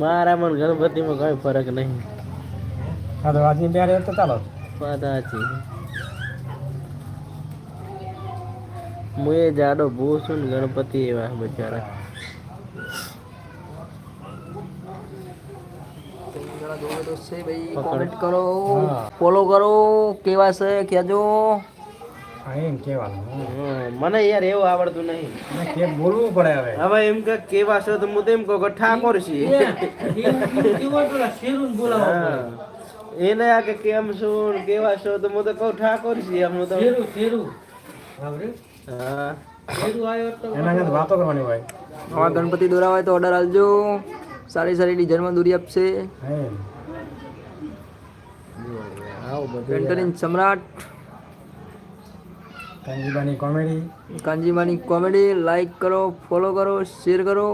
મારા મન ગણપતિમાં કઈ ફરક નહીં. હા તો આજની બે તો ચાલો. વાત સાચી. હું એ જાડો ભૂ છું ને ગણપતિ એવા બચારા. ભાઈ કોમેન્ટ કરો, ફોલો કરો, કેવા છે કેજો. હા એમ કેવાનું. મને યાર એવું આવડતું નહીં. કે બોલવું પડે હવે. હવે એમ કે કેવા છે તો હું તો એમ કહું કે ઠાકોર છીએ. એને આ કે કેમ છું કેવા છો તો હું તો કહું ઠાકોર છીએ. હું તો હા એના વાતો કરવાની હોય. નવા ગણપતિ દોરાવા હોય તો ઓર્ડર આલજો. સારી સારી ડિઝાઇનમાં દોરી આપશે. પેન્ટરિંગ સમ્રાટ કાંજીબાની કોમેડી. કાંજીબાની કોમેડી. લાઈક કરો, ફોલો કરો, શેર કરો.